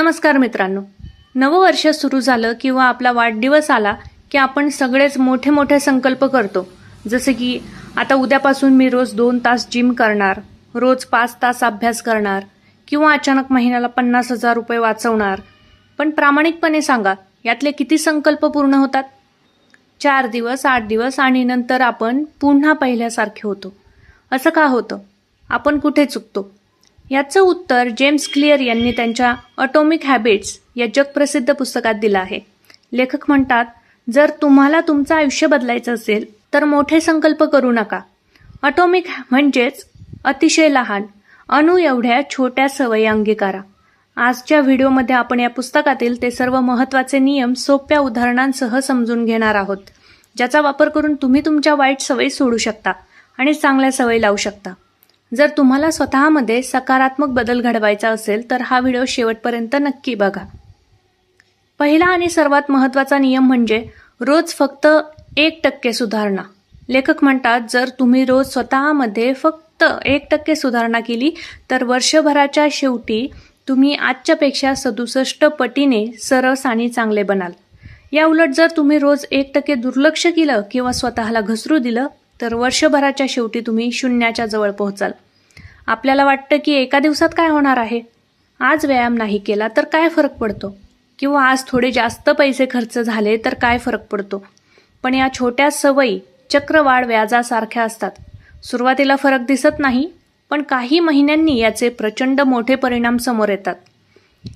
नमस्कार मित्रांनो. नववर्ष सुरू झालं किंवा आपला वाढदिवस आला की आपण सगळेच मोठे मोठे संकल्प करतो. जसे की आता उद्यापासून मी रोज 2 तास जिम करणार, रोज 5 तास अभ्यास करणार किंवा अचानक महिन्याला 50,000 रुपये वाचवणार. पण प्रामाणिकपणे सांगा, यातले किती संकल्प पूर्ण होतात? 4 दिवस, 8 दिवस आणि नंतर आपण पुन्हा पहिल्यासारखे होतो. असं का होतं? आपण कुठे चुकतो? याचं उत्तर जेम्स क्लिअर यांनी त्यांच्या अटॉमिक हॅबिट्स या जगप्रसिद्ध पुस्तकात दिलं आहे. लेखक म्हणतात, जर तुम्हाला तुमचं आयुष्य बदलायचं असेल तर मोठे संकल्प करू नका. अटॉमिक म्हणजेच अतिशय लहान, अणु एवढ्या छोट्या सवयी अंगीकारा. आजच्या व्हिडिओमध्ये आपण या पुस्तकातील ते सर्व महत्त्वाचे नियम सोप्या उदाहरणांसह समजून घेणार आहोत, ज्याचा वापर करून तुम्ही तुमच्या वाईट सवयी सोडू शकता आणि चांगल्या सवयी लावू शकता. जर तुम्हाला स्वतःमध्ये सकारात्मक बदल घडवायचा असेल तर हा व्हिडिओ शेवटपर्यंत नक्की बघा. पहिला आणि सर्वात महत्त्वाचा नियम म्हणजे रोज फक्त 1% सुधारणा. लेखक म्हणतात, जर तुम्ही रोज स्वतःमध्ये फक्त 1% सुधारणा केली तर वर्षभराच्या शेवटी तुम्ही आजच्यापेक्षा 67 पटीने सरस आणि चांगले बनाल. या उलट जर तुम्ही रोज 1% दुर्लक्ष केलं किंवा स्वतःला घसरू दिलं तर वर्षभराच्या शेवटी तुम्ही शून्याच्या जवळ पोहोचाल. आपल्याला वाटतं की एका दिवसात काय होणार आहे, आज व्यायाम नाही केला तर काय फरक पडतो, किंवा आज थोडे जास्त पैसे खर्च झाले तर काय फरक पडतो. पण या छोट्या सवयी चक्रवाढ व्याजासारख्या असतात. सुरुवातीला फरक दिसत नाही, पण काही महिन्यांनी याचे प्रचंड मोठे परिणाम समोर येतात.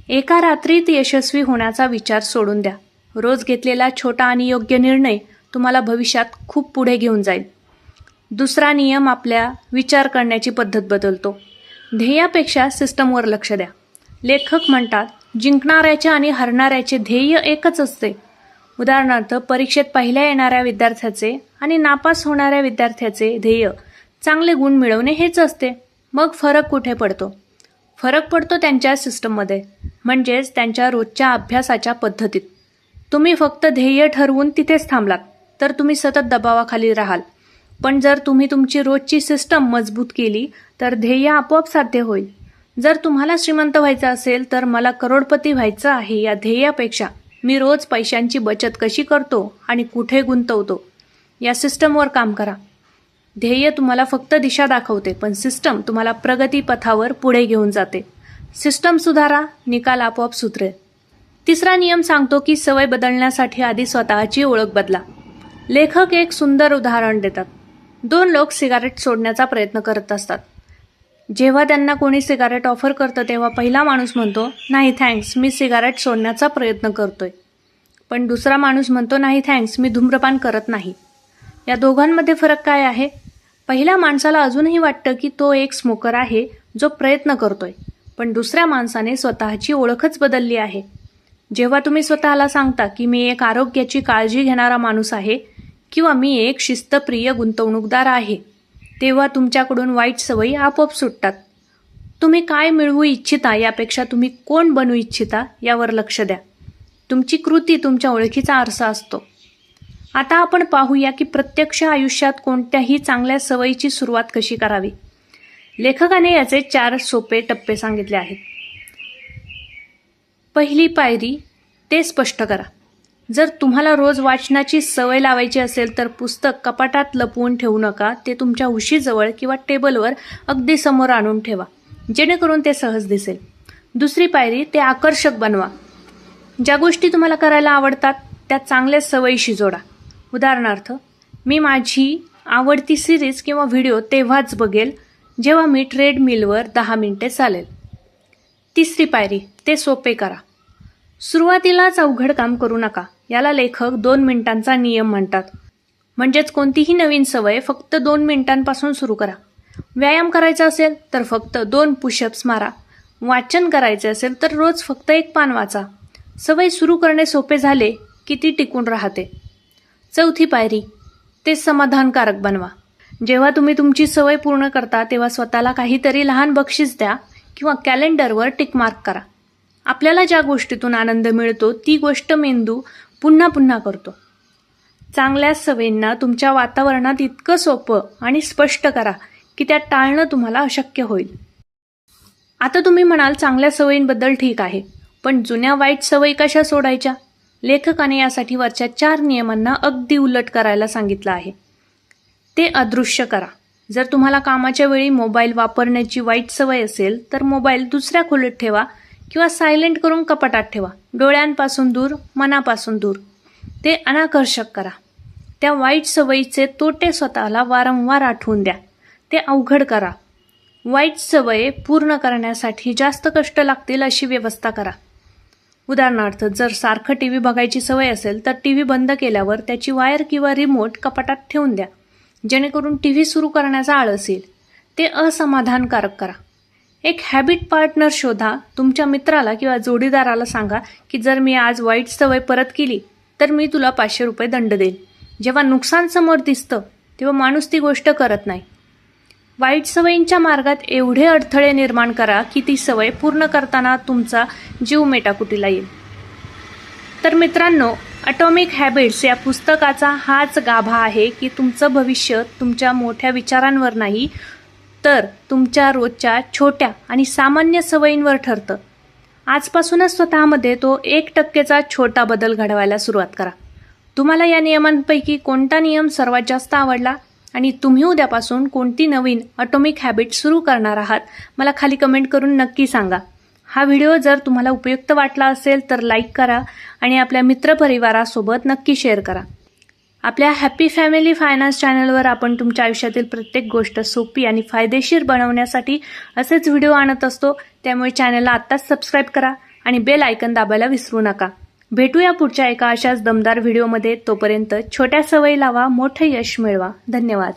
एका रात्रीत यशस्वी होण्याचा विचार सोडून द्या. रोज घेतलेला छोटा आणि योग्य निर्णय तुम्हाला भविष्यात खूप पुढे घेऊन जाईल. दुसरा नियम आपल्या विचार करण्याची पद्धत बदलतो. ध्येयापेक्षा सिस्टमवर लक्ष द्या. लेखक म्हणतात, जिंकणाऱ्याचे आणि हरणाऱ्याचे ध्येय एकच असते. उदाहरणार्थ, परीक्षेत पहिल्या येणाऱ्या विद्यार्थ्याचे आणि नापास होणाऱ्या विद्यार्थ्याचे ध्येय चांगले गुण मिळवणे हेच असते. मग फरक कुठे पडतो? फरक पडतो त्यांच्या सिस्टममध्ये, म्हणजेच त्यांच्या रोजच्या अभ्यासाच्या पद्धतीत. तुम्ही फक्त ध्येय ठरवून तिथेच थांबलात तर तुम्ही सतत दबावाखाली राहाल. पण जर तुम्ही तुमची रोजची सिस्टम मजबूत केली तर ध्येय आपोआप साध्य होईल. जर तुम्हाला श्रीमंत व्हायचं असेल तर मला करोडपती व्हायचं आहे या ध्येयापेक्षा मी रोज पैशांची बचत कशी करतो आणि कुठे गुंतवतो या सिस्टमवर काम करा. ध्येय तुम्हाला फक्त दिशा दाखवते, पण सिस्टम तुम्हाला प्रगती पथावर पुढे घेऊन जाते. सिस्टम सुधारा, निकाल आपोआप सुधरेल. तिसरा नियम सांगतो की सवय बदलण्यासाठी आधी स्वतःची ओळख बदला. लेखक एक सुंदर उदाहरण देतात. 2 लोक सिगारेट सोडण्याचा प्रयत्न करत असतात. जेव्हा त्यांना कोणी सिगारेट ऑफर करतं तेव्हा पहिला माणूस म्हणतो, नाही थँक्स, मी सिगारेट सोडण्याचा प्रयत्न करतोय. पण दुसरा माणूस म्हणतो, नाही थँक्स, मी धूम्रपान करत नाही. या दोघांमध्ये फरक काय आहे? पहिल्या माणसाला अजूनही वाटतं की तो एक स्मोकर आहे जो प्रयत्न करतोय, पण दुसऱ्या माणसाने स्वतःची ओळखच बदलली आहे. जेव्हा तुम्ही स्वतःला सांगता की मी एक आरोग्याची काळजी घेणारा माणूस आहे किंवा मी एक शिस्तप्रिय गुंतवणूकदार आहे, तेव्हा तुमच्याकडून वाईट सवयी आपोआप सुटतात. तुम्ही काय मिळवू इच्छिता यापेक्षा तुम्ही कोण बनू इच्छिता यावर लक्ष द्या. तुमची कृती तुमच्या ओळखीचा आरसा असतो. आता आपण पाहूया की प्रत्यक्ष आयुष्यात कोणत्याही चांगल्या सवयीची सुरुवात कशी करावी. लेखकाने याचे 4 सोपे टप्पे सांगितले आहेत. पहिली पायरी, ते स्पष्ट करा. जर तुम्हाला रोज वाचनाची सवय लावायची असेल तर पुस्तक कपाटात लपवून ठेवू नका. ते तुमच्या उशीजवळ किंवा टेबलवर अगदी समोर आणून ठेवा, जेणेकरून ते सहज दिसेल. दुसरी पायरी, ते आकर्षक बनवा. ज्या गोष्टी तुम्हाला करायला आवडतात त्या चांगल्या सवयीशी जोडा. उदाहरणार्थ, मी माझी आवडती सिरीज किंवा व्हिडिओ तेव्हाच बघेल जेव्हा मी ट्रेडमिलवर 10 मिनिटे चालेल. तिसरी पायरी, ते सोपे करा. सुरुवातीलाच अवघड काम करू नका. याला लेखक 2 मिनिटांचा नियम म्हणतात. म्हणजेच कोणतीही नवीन सवय फक्त 2 मिनिटांपासून सुरू करा. व्यायाम करायचा असेल तर फक्त 2 पुशअप्स मारा. वाचन करायचे असेल तर रोज फक्त 1 पान वाचा. सवय सुरू करणे सोपे झाले की ती टिकून राहते. चौथी पायरी, ते समाधानकारक बनवा. जेव्हा तुम्ही तुमची सवय पूर्ण करता तेव्हा स्वतःला काहीतरी लहान बक्षीस द्या किंवा कॅलेंडरवर टिक मार्क करा. आपल्याला ज्या गोष्टीतून आनंद मिळतो ती गोष्ट मेंदू पुन्हा पुन्हा करतो. चांगल्या सवयींना तुमच्या वातावरणात इतकं सोपं आणि स्पष्ट करा की त्या टाळणं तुम्हाला अशक्य होईल. आता तुम्ही म्हणाल, चांगल्या सवयींबद्दल ठीक आहे, पण जुन्या वाईट सवयी कशा सोडायच्या? लेखकाने यासाठी वरच्या 4 नियमांना अगदी उलट करायला सांगितलं आहे. ते अदृश्य करा. जर तुम्हाला कामाच्या वेळी मोबाईल वापरण्याची वाईट सवय असेल तर मोबाईल दुसऱ्या खोलीत ठेवा किंवा सायलेंट करून कपाटात ठेवा. डोळ्यांपासून दूर, मनापासून दूर. ते अनाकर्षक करा. त्या वाईट सवयीचे तोटे स्वतःला वारंवार आठवून द्या. ते अवघड करा. वाईट सवय पूर्ण करण्यासाठी जास्त कष्ट लागतील अशी व्यवस्था करा. उदाहरणार्थ, जर सारखं टीव्ही बघायची सवय असेल तर टीव्ही बंद केल्यावर त्याची वायर किंवा रिमोट कपाटात ठेवून द्या, जेणेकरून टीव्ही सुरू करण्याचा आळस येईल. ते असमाधानकारक करा. एक हॅबिट पार्टनर शोधा. तुमच्या मित्राला किंवा जोडीदाराला सांगा की जर मी आज वाईट सवय परत केली तर मी तुला 500 रुपये दंड देईल. जेव्हा नुकसान समोर दिसतं तेव्हा माणूस ती गोष्ट करत नाही. वाईट सवयींच्या मार्गात एवढे अडथळे निर्माण करा की ती सवय पूर्ण करताना तुमचा जीव मेटाकुटीला येईल. तर मित्रांनो, ॲटॉमिक हॅबिट्स या पुस्तकाचा हाच गाभा आहे की तुमचं भविष्य तुमच्या मोठ्या विचारांवर नाही तर तुमच्या रोजच्या छोट्या आणि सामान्य सवयींवर ठरतं. आजपासूनच स्वतःमध्ये तो 1% छोटा बदल घडवायला सुरुवात करा. तुम्हाला या नियमांपैकी कोणता नियम सर्वात जास्त आवडला आणि तुम्ही उद्यापासून कोणती नवीन ॲटॉमिक हॅबिट सुरू करणार आहात, मला खाली कमेंट करून नक्की सांगा. हा व्हिडिओ जर तुम्हाला उपयुक्त वाटला असेल तर लाईक करा आणि आपल्या मित्रपरिवारासोबत नक्की शेअर करा. आपल्या हॅपी फॅमिली फायनान्स चॅनलवर आपण तुमच्या आयुष्यातील प्रत्येक गोष्ट सोपी आणि फायदेशीर बनवण्यासाठी असेच व्हिडिओ आणत असतो. त्यामुळे चॅनलला आत्ताच सबस्क्राईब करा आणि बेल आयकन दाबायला विसरू नका. भेटूया पुढच्या एका अशाच दमदार व्हिडिओमध्ये. तोपर्यंत छोट्या सवयी लावा, मोठं यश मिळवा. धन्यवाद.